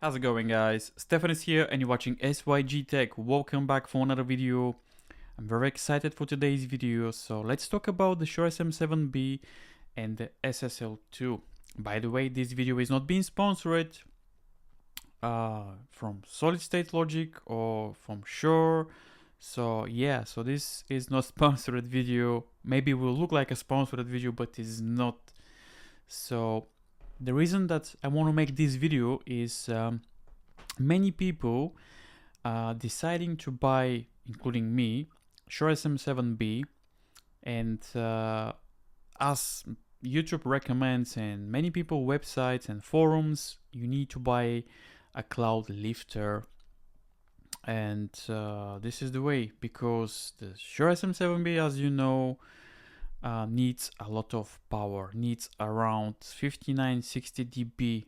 How's it going, guys? Stefan is here and you're watching Sygtech. Welcome back for another video. I'm very excited for today's video, so let's talk about the Shure SM7B and the SSL2. By the way, this video is not being sponsored from Solid State Logic or from Shure. So yeah, so this is not sponsored video. Maybe it will look like a sponsored video, but it's not. So the reason that I want to make this video is many people deciding to buy, including me, Shure SM7B, and as YouTube recommends and many people websites and forums, you need to buy a Cloudlifter, and this is the way, because the Shure SM7B, as you know, needs a lot of power, needs around 59-60 dB.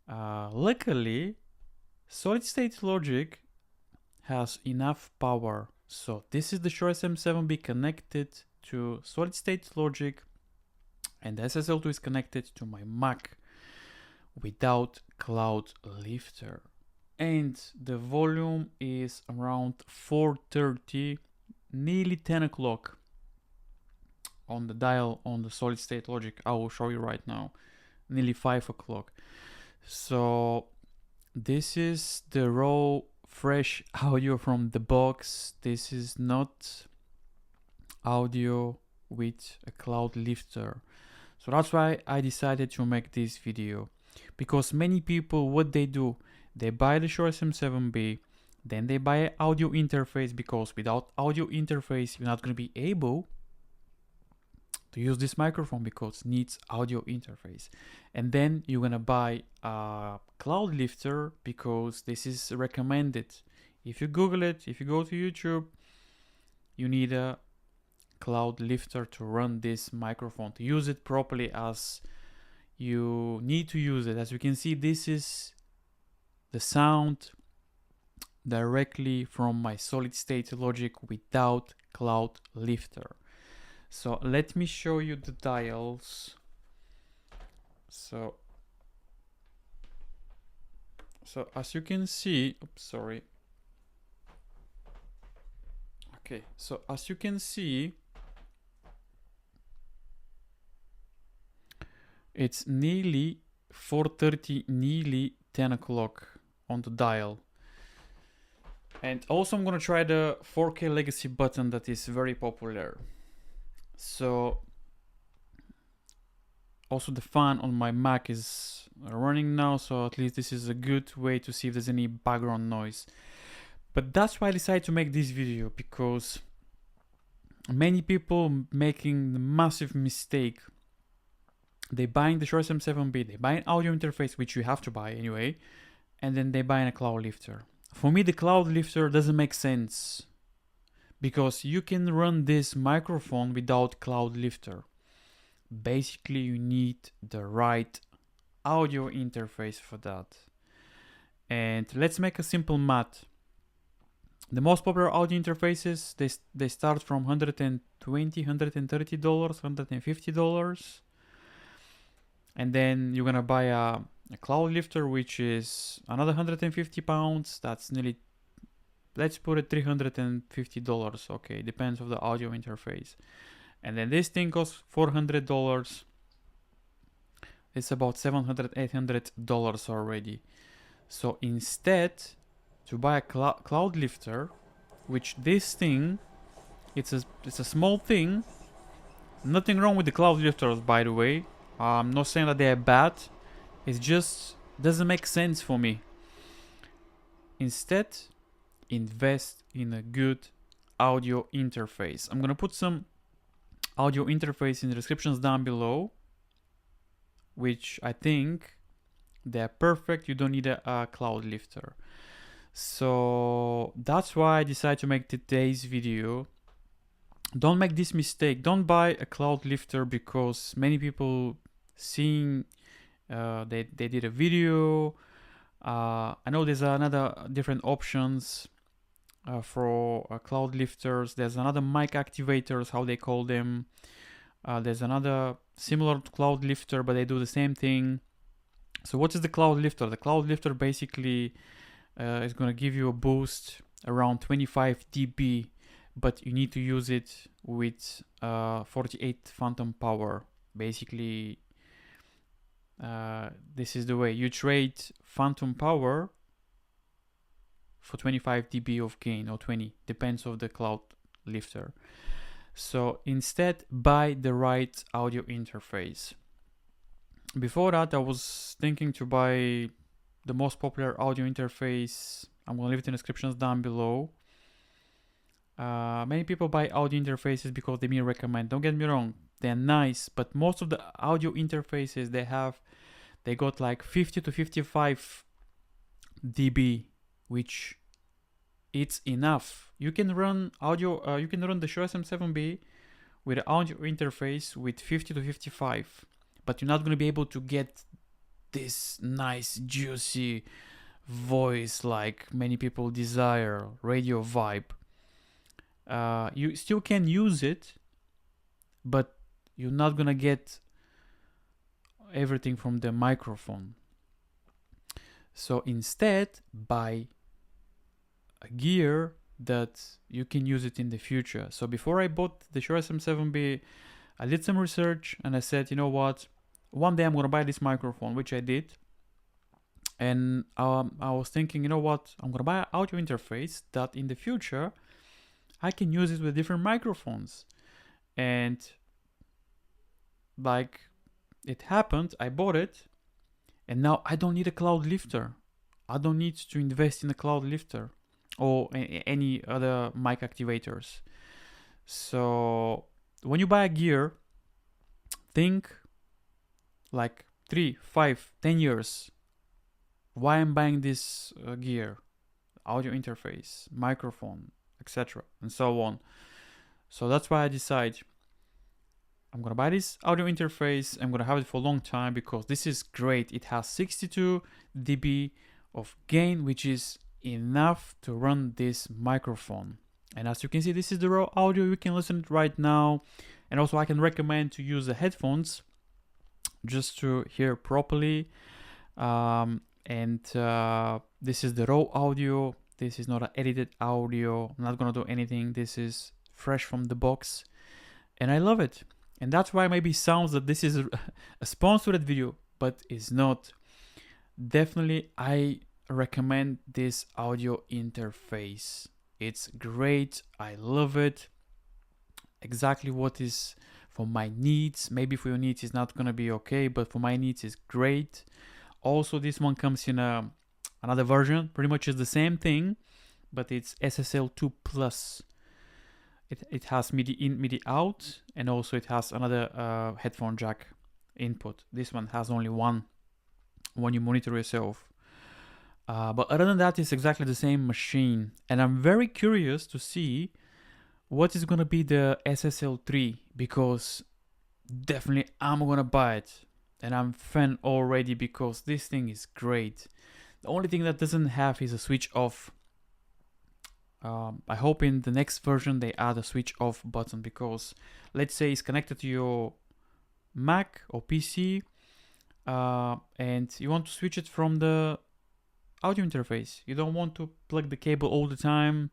Luckily, Solid State Logic has enough power. So this is the Shure SM7B connected to Solid State Logic, and the SSL2 is connected to my Mac without Cloudlifter. And the volume is around 4:30, nearly 10 o'clock on the dial on the Solid State Logic. I will show you right now, nearly 5 o'clock. So this is the raw fresh audio from the box. This is not audio with a Cloudlifter. So that's why I decided to make this video, because many people, what they do, they buy the Shure SM7B, then they buy an audio interface, because without audio interface you're not going to be able to use this microphone because it needs audio interface. And then you're gonna buy a Cloudlifter because this is recommended. If you Google it, if you go to YouTube, you need a Cloudlifter to run this microphone, to use it properly as you need to use it. As you can see, this is the sound directly from my Solid State Logic without Cloudlifter. So let me show you the dials. So as you can see, oops, sorry. Okay, so as you can see, it's nearly 4:30, nearly 10 o'clock on the dial. And also I'm gonna try the 4K legacy button that is very popular. So also the fan on my Mac is running now, so at least this is a good way to see if there's any background noise. But that's why I decided to make this video, because many people making the massive mistake. They buying the Shure SM7B, they buy an audio interface, which you have to buy anyway, and then they buy a Cloudlifter. For me, the Cloudlifter doesn't make sense, because you can run this microphone without Cloudlifter. Basically, you need the right audio interface for that. And let's make a simple math. The most popular audio interfaces, they start from $120, $130, $150. And then you're gonna buy a Cloudlifter, which is another 150 pounds. That's nearly, let's put it $350. Okay, depends on the audio interface. And then this thing costs $400. It's about $700, $800 already. So instead, to buy a Cloudlifter, which this thing, it's a small thing. Nothing wrong with the Cloudlifters, by the way. I'm not saying that they're bad. It just doesn't make sense for me. Instead, invest in a good audio interface. I'm gonna put some audio interface in the descriptions down below, which I think they're perfect. You don't need a Cloudlifter. So that's why I decided to make today's video. Don't make this mistake. Don't buy a Cloudlifter, because many people seeing they did a video. I know there's another different options for Cloudlifters. There's another mic activators, how they call them. There's another similar to Cloudlifter, but they do the same thing. So what is the Cloudlifter? The Cloudlifter basically is going to give you a boost around 25 dB, but you need to use it with 48 phantom power. Basically, this is the way you trade phantom power for 25 dB of gain, or 20, depends of the Cloudlifter. So instead, buy the right audio interface. Before that, I was thinking to buy the most popular audio interface. I'm gonna leave it in the descriptions down below. Many people buy audio interfaces because they may recommend. Don't get me wrong, they're nice, but most of the audio interfaces they got like 50 to 55 dB, which it's enough. You can run audio. You can run the Shure SM7B with an audio interface with 50 to 55, but you're not gonna be able to get this nice juicy voice like many people desire, radio vibe. You still can use it, but you're not gonna get everything from the microphone. So instead, buy a gear that you can use it in the future. So before I bought the Shure SM7B, I did some research and I said, you know what, one day I'm gonna buy this microphone, which I did. And I was thinking, you know what, I'm gonna buy an audio interface that in the future I can use it with different microphones. And like it happened, I bought it, and now I don't need a Cloudlifter. I don't need to invest in a Cloudlifter or any other mic activators. So when you buy a gear, think like 3, 5, 10 years. Why I'm buying this gear, audio interface, microphone, etc., and so on. So that's why I decide I'm gonna buy this audio interface. I'm gonna have it for a long time because this is great. It has 62 dB of gain, which is enough to run this microphone. And as you can see, this is the raw audio. You can listen to it right now. And also I can recommend to use the headphones just to hear properly. This is the raw audio. This is not an edited audio. I'm not gonna do anything. This is fresh from the box, and I love it. And that's why maybe sounds that this is a sponsored video, but it's not. Definitely, I recommend this audio interface. It's great. I love it. Exactly what is for my needs. Maybe for your needs it's not gonna be okay, but for my needs it's great. Also, this one comes in another version. Pretty much is the same thing, but it's SSL2 Plus. It has MIDI in, MIDI out, and also it has another headphone jack input. This one has only one when you monitor yourself. But other than that, it's exactly the same machine. And I'm very curious to see what is gonna be the SSL3, because definitely I'm gonna buy it. And I'm fan already because this thing is great. The only thing that doesn't have is a switch off. I hope in the next version they add a switch off button, because let's say it's connected to your Mac or PC and you want to switch it from the audio interface. You don't want to plug the cable all the time.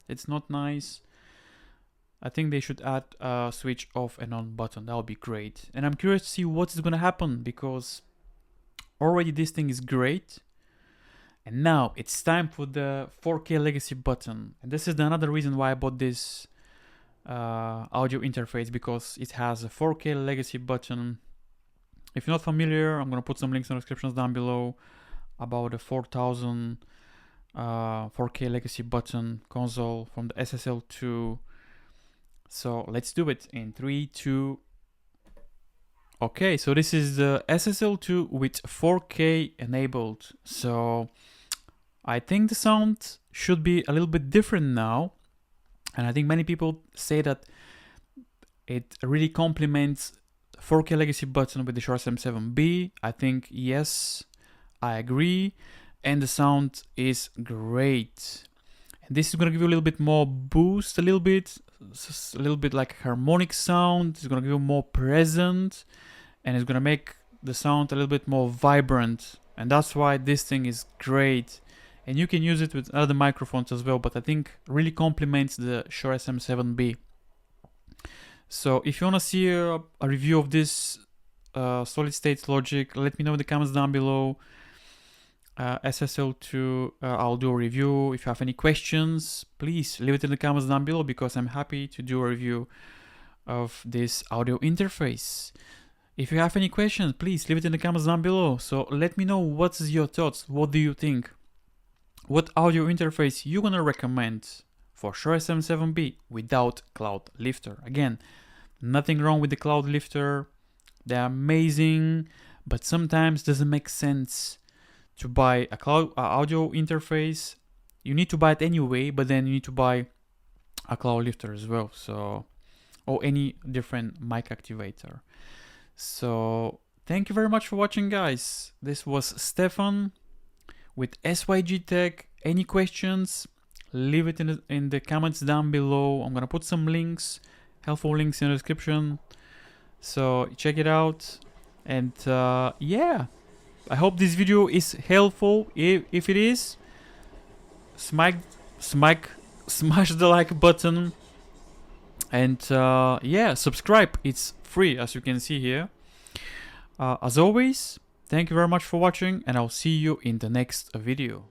It's not nice. I think they should add a switch off and on button. That would be great. And I'm curious to see what is going to happen, because already this thing is great. And now it's time for the 4K legacy button. And this is another reason why I bought this audio interface, because it has a 4K legacy button. If you're not familiar, I'm going to put some links in the descriptions down below about the 4000 4K legacy button console from the SSL2. So let's do it in 3, 2. Okay, so this is the SSL2 with 4K enabled. So I think the sound should be a little bit different now. And I think many people say that it really complements 4K legacy button with the Shure SM7B. I think yes, I agree. And the sound is great. And this is gonna give you a little bit more boost, a little bit like harmonic sound. It's gonna give you more present, and it's gonna make the sound a little bit more vibrant, and that's why this thing is great. And you can use it with other microphones as well, but I think really complements the Shure SM7B. So if you want to see a review of this solid state logic, let me know in the comments down below. SSL2, I'll do a review. If you have any questions, please leave it in the comments down below, because I'm happy to do a review of this audio interface. If you have any questions, please leave it in the comments down below. So let me know what's your thoughts. What do you think? What audio interface you gonna recommend for Shure SM7B without Cloudlifter? Again, nothing wrong with the Cloudlifter. They're amazing, but sometimes doesn't make sense to buy a audio interface. You need to buy it anyway, but then you need to buy a Cloudlifter as well. So, or any different mic activator. So thank you very much for watching, guys. This was Stefan with Sygtech. Any questions, leave it in the comments down below. I'm gonna put some links, helpful links in the description, so check it out. And yeah, I hope this video is helpful. If it is, smash the like button, and yeah, subscribe. It's free, as you can see here. As always, thank you very much for watching, and I'll see you in the next video.